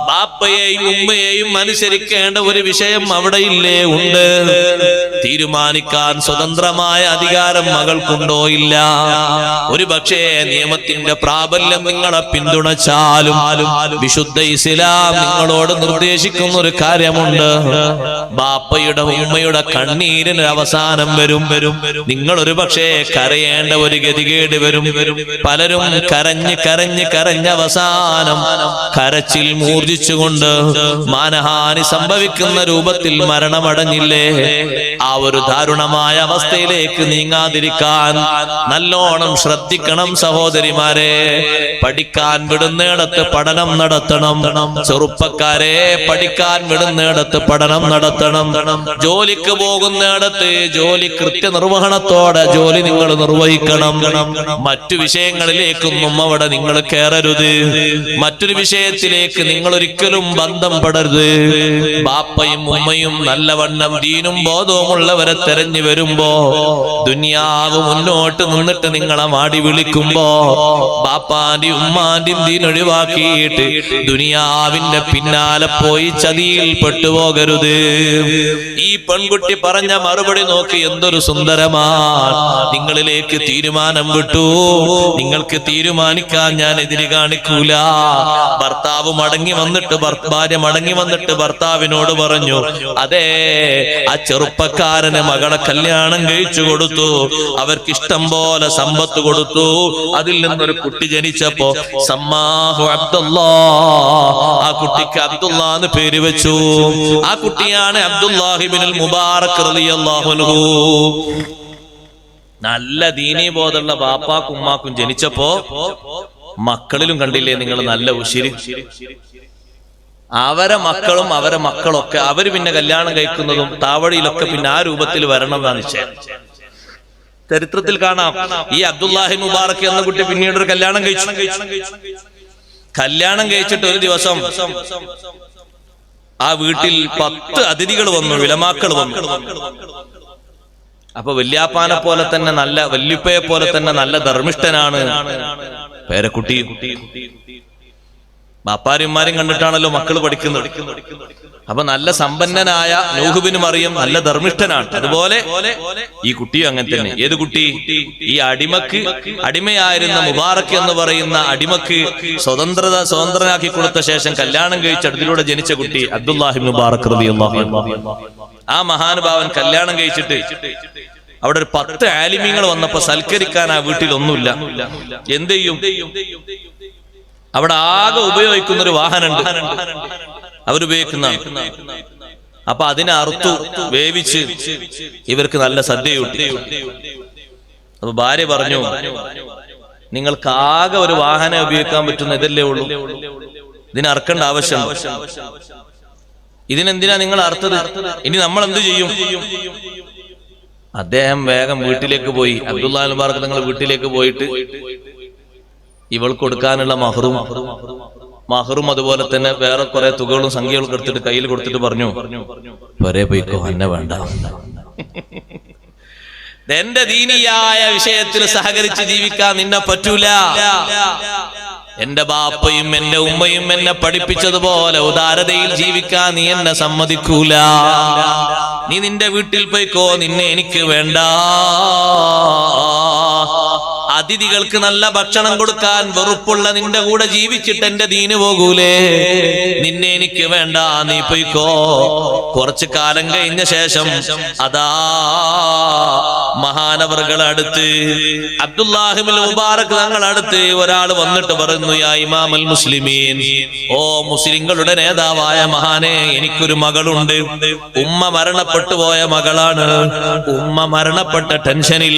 ബാപ്പയെയും ഉമ്മയെയും അനുസരിക്കേണ്ട ഒരു വിഷയം അവിടെയില്ലേ? ഉണ്ട്. തീരുമാനിക്കാൻ സ്വതന്ത്രമായ അധികാരം മകൾക്കുണ്ടോ? ഇല്ല. ഒരു പക്ഷേ നിയമത്തിന്റെ പ്രാബല്യം നിങ്ങളെ പിന്തുണച്ചാലും വിശുദ്ധ ഇസ്ലാം നിങ്ങളോട് നിർദ്ദേശിക്കുന്ന ഒരു കാര്യമുണ്ട്. ബാപ്പയുടെ ഉമ്മയുടെ കണ്ണീരിന് അവസാനം വരും. നിങ്ങൾ ഒരു പക്ഷേ കരയേണ്ട ഒരു ഗതികേട് വരും. പലരും കരഞ്ഞ് അവസാനം കരച്ചിൽ മൂർജിച്ചുകൊണ്ട് മാനഹാനി സംഭവിക്കുന്ന രൂപത്തിൽ മരണമടഞ്ഞില്ലേ? ആ ഒരു ദാരുണമായ അവസ്ഥയിലേക്ക് നീങ്ങാതിരിക്കാൻ നല്ലോണം ശ്രദ്ധിക്കണം സഹോദരിമാരെ. പഠിക്കാൻ വിടുന്നിടത്ത് പഠനം നടത്തണം. ചെറുപ്പക്കാരെ, പഠിക്കാൻ വിടുന്നിടത്ത് പഠനം നടത്തണം. ജോലിക്ക് പോകുന്നിടത്ത് ജോലി കൃത്യനിർവഹണത്തോടെ ജോലി നിങ്ങൾ നിർവഹിക്കണം. മറ്റു വിഷയങ്ങളിലേക്കൊന്നും അവിടെ നിങ്ങൾ കയറരുത്. മറ്റൊരു വിഷയത്തിലേക്ക് നിങ്ങൾ ഒരിക്കലും ബന്ധം പെടരുത്. ബാപ്പയും ഉമ്മയും നല്ലവണ്ണം ദീനും ബോധവുമുള്ളവരെ തെരഞ്ഞു വരുമ്പോ, ദുനിയാവ് മുന്നോട്ട് നിന്നിട്ട് നിങ്ങളെ മാടി വിളിക്കുമ്പോ, ബാപ്പാന്റെയും ഉമ്മാന്റെയും ദീൻ ഒഴിവാക്കിയിട്ട് ദുനിയാവിന്റെ പിന്നാലെ പോയി ചതിയിൽ പെട്ടുപോകരുത്. ഈ പെൺകുട്ടി പറഞ്ഞ മറുപടി നോക്കി, എന്തൊരു സുന്ദരമാണ്. നിങ്ങളിലേക്ക് തീരുമാനം വിട്ടു. നിങ്ങൾക്ക് തീരുമാനിക്കാൻ ഞാൻ എതിര് കാണിക്കൂല. ഭർത്താവ് മടങ്ങി വന്നിട്ട്, ഭാര്യ മടങ്ങി വന്നിട്ട് ഭർത്താവിനോട് പറഞ്ഞു, അതെ, ആ ചെറുപ്പക്കാരന് മകളെ കല്യാണം കഴിച്ചു കൊടുത്തു. അവർക്ക് ഇഷ്ടം പോലെ സമ്പത്ത് കൊടുത്തു. അതിൽ നിന്നൊരു കുട്ടി ജനിച്ചപ്പോ സമ്മാഹു അബ്ദുല്ലാ, ആ കുട്ടിക്ക് അബ്ദുല്ലാ എന്ന് പേര് വെച്ചു. ആ കുട്ടിയാണ് അബ്ദുല്ലാഹി ഇബ്നുൽ മുബാറക് റളിയല്ലാഹു അൻഹു. നല്ല ദീനീ ബോധമുള്ള ബാപ്പാക്കും ഉമ്മാക്കും ജനിച്ചപ്പോ മക്കളിലും കണ്ടില്ലേ നിങ്ങൾ നല്ല ഉശിരി. അവരെ മക്കളും അവരെ മക്കളൊക്കെ അവര് പിന്നെ കല്യാണം കഴിക്കുന്നതും താവഴിയിലൊക്കെ പിന്നെ ആ രൂപത്തിൽ വരണം എന്നാണ് നിശ്ചയം. ചരിത്രത്തിൽ കാണാം, ഈ അബ്ദുല്ലാഹി മുബാറക് എന്ന കുട്ടി പിന്നീട് ഒരു കല്യാണം കഴിച്ചു. കല്യാണം കഴിച്ചിട്ട് ഒരു ദിവസം ആ വീട്ടിൽ 10 അതിഥികൾ വന്നു, വിലമാക്കൾ വന്നു. അപ്പൊ വല്യാപ്പാനെ പോലെ തന്നെ നല്ല, വല്യുപ്പയെ പോലെ തന്നെ നല്ല ധർമ്മിഷ്ഠനാണ് പേരക്കുട്ടി. ബാപ്പാരും കണ്ടിട്ടാണല്ലോ മക്കൾ പഠിക്കുന്നത്. അപ്പൊ നല്ല സമ്പന്നനായ നൂഹ് ബിൻ മറിയം നല്ല ധർമ്മിഷ്ഠനാണ്. അതുപോലെ ഈ കുട്ടിയും അങ്ങനെ തന്നെ. ഏത് കുട്ടി? ഈ അടിമയായിരുന്ന മുബാറക് എന്ന് പറയുന്ന അടിമക്ക് സ്വതന്ത്രനാക്കി കൊടുത്ത ശേഷം കല്യാണം കഴിച്ച് അതിലൂടെ ജനിച്ച കുട്ടി അബ്ദുല്ലാഹി ഇബ്നു മുബാറക് റളിയല്ലാഹു അൻഹു. ആ മഹാനുഭാവൻ കല്യാണം കഴിച്ചിട്ട് അവിടെ ഒരു 10 ആലിമീങ്ങൾ വന്നപ്പോ സൽക്കരിക്കാൻ ആ വീട്ടിൽ ഒന്നുമില്ല. എന്ത് ചെയ്യും? അവിടെ ആകെ ഉപയോഗിക്കുന്ന ഒരു വാഹനമുണ്ട്, അവരുപയോഗിക്കുന്ന. അപ്പൊ അതിനെ അറുത്തു വേവിച്ച് ഇവർക്ക് നല്ല സദ്യ കിട്ടി. അപ്പൊ ഭാര്യ പറഞ്ഞു, നിങ്ങൾക്ക് ആകെ ഒരു വാഹനം ഉപയോഗിക്കാൻ പറ്റുന്ന ഇതല്ലേ ഉള്ളൂ, ഇതിനെ അറക്കേണ്ട ആവശ്യം. ഇതിനെന്തിനാ നിങ്ങൾ അറുത്തത്? ഇനി നമ്മൾ എന്ത് ചെയ്യും? അദ്ദേഹം വേഗം വീട്ടിലേക്ക് പോയി. അബ്ദുല്ലാഹി ഇബ്നു മുബാറക് തങ്ങൾ വീട്ടിലേക്ക് പോയിട്ട് ഇവൾക്ക് കൊടുക്കാനുള്ള മഹറും അതുപോലെ തന്നെ വേറെ കുറെ തുകകളും സംഖ്യകളും എടുത്തിട്ട് കയ്യിൽ കൊടുത്തിട്ട് പറഞ്ഞു, വരെ പോയിക്കോ, എന്നെ വേണ്ട. എന്റെ ദീനിയായ വിഷയത്തിൽ സഹകരിച്ച് ജീവിക്കാൻ നിന്നെ പറ്റൂല. എന്റെ ബാപ്പയും എന്റെ ഉമ്മയും എന്നെ പഠിപ്പിച്ചതുപോലെ ഉദാരതയിൽ ജീവിക്കാൻ നീ എന്നെ സമ്മതിക്കൂല. നീ നിന്റെ വീട്ടിൽ പോയിക്കോ, നിന്നെ എനിക്ക് വേണ്ട. അതിഥികൾക്ക് നല്ല ഭക്ഷണം കൊടുക്കാൻ വെറുപ്പുള്ള നിന്റെ കൂടെ ജീവിച്ചിട്ട് എന്റെ ദീന് പോകൂലേ? നിന്നെ എനിക്ക് വേണ്ട, നീ പോയിക്കോ. കുറച്ചു കാലം കഴിഞ്ഞ ശേഷം അതാ മഹാനവറുകളെ അടുത്ത്, അബ്ദുല്ലാഹി ഇബ്നു മുബാറക് തങ്ങളുടെ അടുത്ത് ഒരാൾ വന്നിട്ട് പറയുന്നു, യാ ഇമാമുൽ മുസ്ലിമീൻ, ഓ മുസ്ലിങ്ങളുടെ നേതാവായ മഹാനെ, എനിക്കൊരു മകളുണ്ട്. ഉമ്മ മരണപ്പെട്ടു പോയ മകളാണ്. ഉമ്മ മരണപ്പെട്ട ടെൻഷനിൽ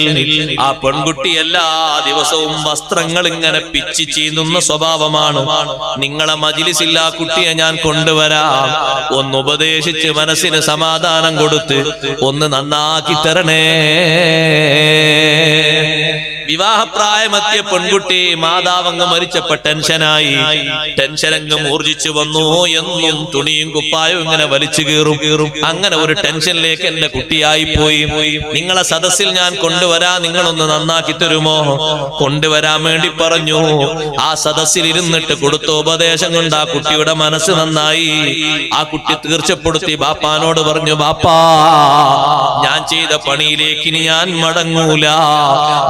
ആ പെൺകുട്ടി എല്ലാ ദിവസവും വസ്ത്രങ്ങൾ ഇങ്ങനെ പിച്ചി ചീന്തുന്ന സ്വഭാവമാണ്. നിങ്ങളെ മജ്‌ലിസിൽ ആ കുട്ടിയെ ഞാൻ കൊണ്ടുവരാം. ഒന്ന് ഉപദേശിച്ച് മനസ്സിന് സമാധാനം കൊടുത്ത് ഒന്ന് നന്നാക്കി തരണേ. വിവാഹപ്രായമെത്തിയ പെൺകുട്ടി മാതാവങ്ങ് മരിച്ചപ്പോ ടെൻഷനായി. ടെൻഷനങ്ങ് മൂർജിച്ചു വന്നു. എന്നും തുണിയും കുപ്പായും ഇങ്ങനെ വലിച്ചു കീറും. അങ്ങനെ ഒരു ടെൻഷനിലേക്ക് എന്റെ കുട്ടിയായി പോയി. നിങ്ങളെ സദസ്സിൽ ഞാൻ കൊണ്ടുവരാൻ, നിങ്ങളൊന്ന് നന്നാക്കി തരുമോ? കൊണ്ടുവരാൻ വേണ്ടി പറഞ്ഞു. ആ സദസ്സിൽ ഇരുന്നിട്ട് കൊടുത്ത ഉപദേശം കൊണ്ട് ആ കുട്ടിയുടെ മനസ്സ് നന്നായി. ആ കുട്ടി തീർച്ചപ്പെടുത്തി ബാപ്പാനോട് പറഞ്ഞു, ബാപ്പാ, ഞാൻ ചെയ്ത പണിയിലേക്ക് ഇനി ഞാൻ മടങ്ങൂല.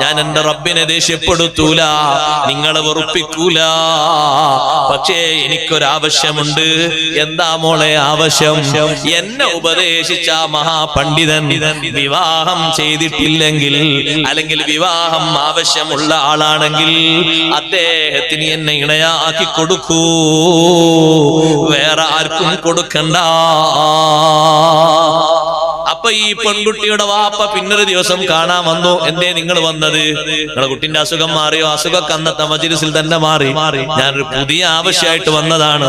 ഞാൻ എന്റെ റബ്ബിനെ ദേഷ്യപ്പെടുത്തൂല, നിങ്ങളെ വെറുപ്പിക്കൂല. പക്ഷേ എനിക്കൊരാവശ്യമുണ്ട്. എന്താ മോളെ ആവശ്യം? എന്നെ ഉപദേശിച്ച മഹാപണ്ഡിതൻ വിവാഹം ചെയ്തിട്ടില്ലെങ്കിൽ, അല്ലെങ്കിൽ വിവാഹം ആവശ്യമുള്ള ആളാണെങ്കിൽ അദ്ദേഹത്തിന് എന്നെ ഇണയാക്കി കൊടുക്കൂ, വേറെ ആർക്കും കൊടുക്കണ്ട. അപ്പൊ ഈ പെൺകുട്ടിയുടെ വാപ്പ പിന്നൊരു ദിവസം കാണാൻ വന്നു. എന്തേ നിങ്ങൾ വന്നത്? നിങ്ങളെ കുട്ടിന്റെ അസുഖം മാറിയോ? അസുഖം അന്നത്തെ മജ്‌ലിസിൽ തന്നെ മാറി. ഞാനൊരു പുതിയ ആവശ്യമായിട്ട് വന്നതാണ്.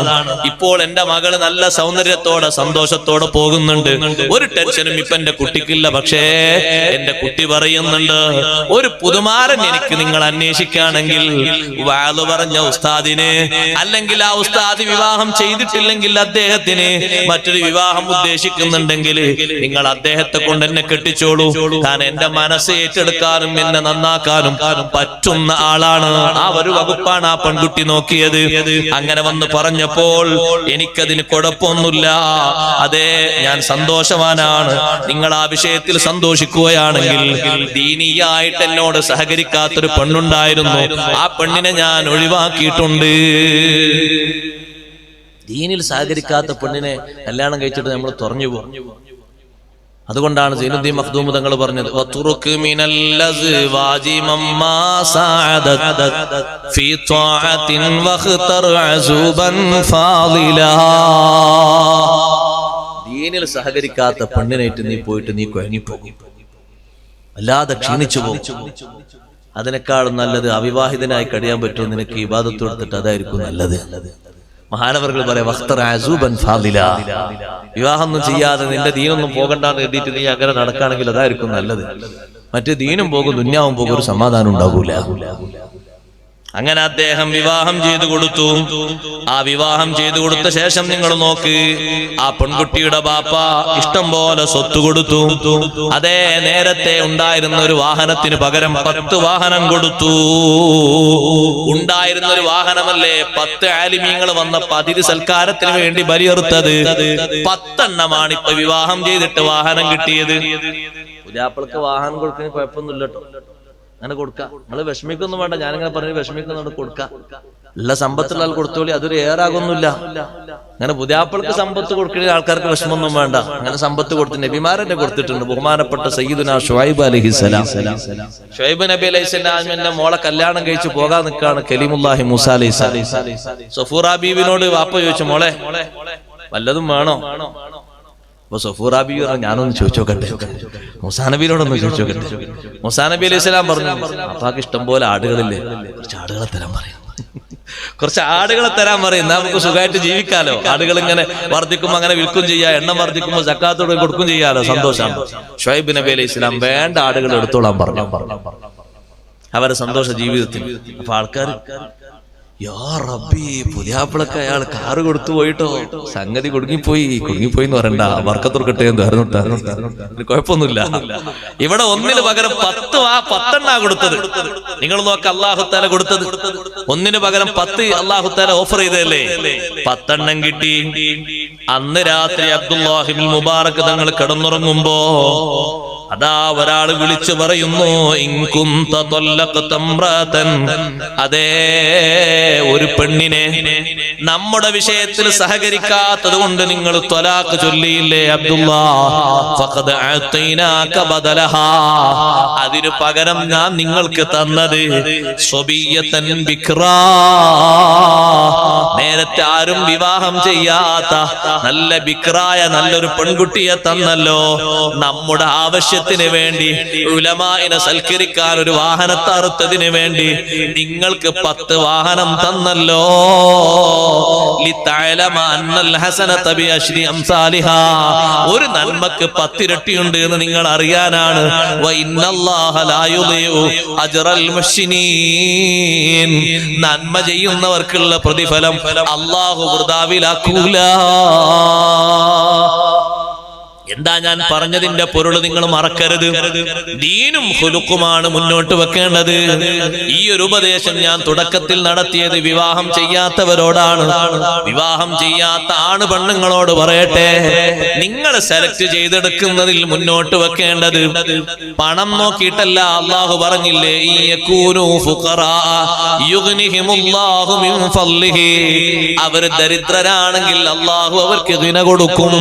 ഇപ്പോൾ എന്റെ മകള് നല്ല സൗന്ദര്യത്തോടെ സന്തോഷത്തോടെ പോകുന്നുണ്ട്. ഒരു ടെൻഷനും ഇപ്പൊ എന്റെ കുട്ടിക്കില്ല. പക്ഷേ എന്റെ കുട്ടി പറയുന്നുണ്ട്, ഒരു പുതുമാരൻ എനിക്ക് നിങ്ങൾ അന്വേഷിക്കുകയാണെങ്കിൽ വാള് പറഞ്ഞ ഉസ്താദിന്, അല്ലെങ്കിൽ ആ ഉസ്താദ് വിവാഹം ചെയ്തിട്ടില്ലെങ്കിൽ അദ്ദേഹത്തിന് മറ്റൊരു വിവാഹം ഉദ്ദേശിക്കുന്നുണ്ടെങ്കിൽ നിങ്ങൾ അദ്ദേഹത്തെ കൊണ്ട് എന്നെ കെട്ടിച്ചോളൂ. കാരണം എന്റെ മനസ്സ് ഏറ്റെടുക്കാനും എന്നെ നന്നാക്കാനും പറ്റുന്ന ആളാണ്. ആ ഒരു വകുപ്പാണ് ആ പെൺകുട്ടി നോക്കിയത്. അങ്ങനെ വന്ന് പറഞ്ഞപ്പോൾ എനിക്കതിന് കുഴപ്പമൊന്നുമില്ല. അതെ, ഞാൻ സന്തോഷവാനാണ്. നിങ്ങൾ ആ വിഷയത്തിൽ സന്തോഷിക്കുകയാണെങ്കിൽ, ദീനിയായിട്ട് എന്നോട് സഹകരിക്കാത്തൊരു പെണ്ണുണ്ടായിരുന്നു, ആ പെണ്ണിനെ ഞാൻ ഒഴിവാക്കിയിട്ടുണ്ട്. ദീനിൽ സഹകരിക്കാത്ത പെണ്ണിനെ കല്യാണം കഴിച്ചിട്ട് നമ്മൾ തുറഞ്ഞു പോകും. അതുകൊണ്ടാണ് സൈനുദ്ദീൻ മഖ്ദൂം തങ്ങൾ പറഞ്ഞത്, വതുറുക് മിനൽ അസ്വാജി മമ്മാ സഅദത് ഫീ ത്വാഅത്തിൻ വഖ്തർ അസൂബൻ ഫാളിലാ. ദീനിൽ സഹകരിക്കാത്ത പെണ്ണിനായിട്ട് നീ പോയിട്ട് നീ കുഴങ്ങിപ്പോകും, അല്ലാതെ ക്ഷീണിച്ചു പോകും. അതിനേക്കാളും നല്ലത് അവിവാഹിതനായി കഴിയാൻ പറ്റും നിനക്ക് ഇബാദത്ത് കൊടുത്തിട്ട്, അതായിരിക്കും നല്ലത്. മഹാനവറുകൾ പറയാം, വഖ്തർ അസൂബൻ ഫാളിലാ, വിവാഹം ഒന്നും ചെയ്യാതെ നിന്റെ ദീനൊന്നും പോകണ്ടെന്ന് എഴുതിയിട്ട് നീ അങ്ങനെ നടക്കുകയാണെങ്കിൽ അതായിരിക്കും നല്ലത്. മറ്റേ ദീനും പോകും ദുന്യാവും പോകും, ഒരു സമാധാനം ഉണ്ടാകൂല. അങ്ങനെ അദ്ദേഹം വിവാഹം ചെയ്തു കൊടുത്തു. ആ വിവാഹം ചെയ്തു കൊടുത്ത ശേഷം നിങ്ങൾ നോക്ക്, ആ പെൺകുട്ടിയുടെ ബാപ്പ ഇഷ്ടം പോലെ സ്വത്ത് കൊടുത്തു. അതേ നേരത്തെ ഉണ്ടായിരുന്ന ഒരു വാഹനത്തിന് പകരം 10 വാഹനം കൊടുത്തു. ഉണ്ടായിരുന്ന ഒരു വാഹനമല്ലേ 10 ആലിമീങ്ങൾ വന്ന പതിര് സൽക്കാരത്തിന് വേണ്ടി ബലിയെറുത്തത്. 10 എണ്ണമാണ് ഇപ്പൊ വിവാഹം ചെയ്തിട്ട് വാഹനം കിട്ടിയത്. പുതിയാപ്പിളക്ക് വാഹനം കൊടുക്കുന്ന കുഴപ്പമൊന്നുമില്ല കേട്ടോ, അങ്ങനെ കൊടുക്കാം. നിങ്ങൾ വിഷമിക്കൊന്നും വേണ്ട, ഞാനിങ്ങനെ പറഞ്ഞു വിഷമിക്കുന്നുണ്ട്, കൊടുക്കാം. എല്ലാ സമ്പത്തുള്ള ആൾ കൊടുത്തോളി, അതൊരു ഏറാകൊന്നുമില്ല. അങ്ങനെ പുതിയാപ്പിളക്ക് സമ്പത്ത് കൊടുക്കുന്ന ആൾക്കാർക്ക് വിഷമൊന്നും വേണ്ട. അങ്ങനെ സമ്പത്ത് കൊടുത്ത് നബിമാരെന്നെ കൊടുത്തിട്ടുണ്ട്. ബഹുമാനപ്പെട്ട സയ്യിദുനാ ശുഐബ് അലൈഹിസ്സലാം, ശുഐബ് നബി അലൈഹിസ്സലാമിന്റെ മോളെ കല്യാണം കഴിച്ചു പോകാൻ നിൽക്കാണ് കലീമുല്ലാഹി മൂസ അലൈഹിസ്സലാം. സഫൂറ ബീവിനോട് വാപ്പ ചോദിച്ചു, മോളെ വല്ലതും വേണോ? അപ്പൊ സഫൂറ ബീവി പറഞ്ഞു, ഞാനൊന്ന് ചോദിച്ചോക്കട്ടെ, മൂസാ നബിയോടൊന്ന് ചോദിച്ചോക്കട്ടെ. മൂസാ നബി അലൈഹി സ്വലാം പറഞ്ഞു, അപ്പാക്ക് ഇഷ്ടം പോലെ ആടുകളില്ലേ, കുറച്ച് ആടുകളെ തരാൻ പറയും, കുറച്ച് ആടുകളെ തരാൻ പറയും, നമുക്ക് സുഖമായിട്ട് ജീവിക്കാലോ. ആടുകൾ ഇങ്ങനെ വർദ്ധിക്കുമ്പോ അങ്ങനെ വിൽക്കും ചെയ്യാം, എണ്ണം വർദ്ധിക്കുമ്പോ സക്കാത്തോട് കൊടുക്കും ചെയ്യാലോ, സന്തോഷമാണ്. ശുഐബ് നബി അലൈഹി സ്വലാം വേണ്ട ആടുകൾ എടുത്തോളാൻ പറഞ്ഞു അവരെ സന്തോഷ ജീവിതത്തിൽ. അപ്പൊ ആൾക്കാർ, യാ റബ്ബി, പുതിയാപ്പിളക്ക് അയാൾ കാറ് കൊടുത്തു പോയിട്ടോ, സംഗതി കുടുങ്ങിപ്പോയി എന്ന് പറയണ്ട, വർക്കത്തുർക്കട്ടെ എന്ന് കുഴപ്പമൊന്നുമില്ല. ഇവിടെ 1 പകരം 10 കൊടുത്തത്. നിങ്ങൾ നോക്ക, അല്ലാഹു തആല കൊടുത്തത് 1 പകരം 10 അല്ലാഹു തആല ഓഫർ ചെയ്തല്ലേ. 10 കിട്ടി. അന്ന് രാത്രി അബ്ദുല്ലാഹി ഇബ്നുൽ മുബാറക് തങ്ങൾ കിടന്നുറങ്ങുമ്പോ അതാ ഒരാൾ വിളിച്ചു പറയുന്നു, അതേ ഒരു പെണ്ണിനെ നമ്മുടെ വിഷയത്തിൽ സഹകരിക്കാത്തത് കൊണ്ട് നിങ്ങൾ ത്വലാഖ് ചൊല്ലിയില്ലേ അബ്ദുല്ലാ, ഫഖദ് അഅതൈനാക ബദലഹാ, അതിനു പകരം ഞാൻ നിങ്ങൾക്ക് തന്നത് സ്വബിയ്യതൻ ബിക്റാ, നേരത്തെ ആരും വിവാഹം ചെയ്യാത്ത നല്ല ബിക്റായ നല്ലൊരു പെൺകുട്ടിയെ തന്നല്ലോ. നമ്മുടെ ആവശ്യത്തിന് വേണ്ടി, ഉലമാഇനെ സൽക്കരിക്കാൻ ഒരു വാഹനത്തെ അറുത്തതിന് വേണ്ടി നിങ്ങൾക്ക് 10 വാഹനം തന്നല്ലോ. ലിതഅലമ അന്നൽ ഹസനത ബിഅശ്രി അംസാലിഹാ, ഒരു നന്മക്ക് 10 ഇരട്ടിയുണ്ട് എന്ന് നിങ്ങൾ അറിയാനാണ്. വ ഇന്നല്ലാഹ ലാ യുളിഉ അജ്റൽ മുഹ്സിനീൻ, നന്മ ചെയ്യുന്നവർക്കുള്ള പ്രതിഫലം അല്ലാഹു വൃഥാവിലാക്കൂല. എന്താ ഞാൻ പറഞ്ഞതിന്റെ പൊരുൾ നിങ്ങൾ മറക്കരുത്. ദീനും ഖുലുഖുമാണ് മുന്നോട്ട് വെക്കേണ്ടത്. ഈ ഒരു ഉപദേശം ഞാൻ തുടക്കത്തിൽ നടത്തിയത് വിവാഹം ചെയ്യാത്തവരോടാണ്. വിവാഹം ചെയ്യാത്ത ആണ് പെണ്ണുങ്ങളോട് പറയട്ടെ, നിങ്ങൾ സെലക്ട് ചെയ്തെടുക്കുന്നതിൽ മുന്നോട്ട് വെക്കേണ്ടത് പണം നോക്കിയിട്ടല്ല. അല്ലാഹു പറഞ്ഞില്ലേ, അവർ ദരിദ്രരാണെങ്കിൽ അല്ലാഹു അവർക്ക് ഗിന കൊടുക്കും.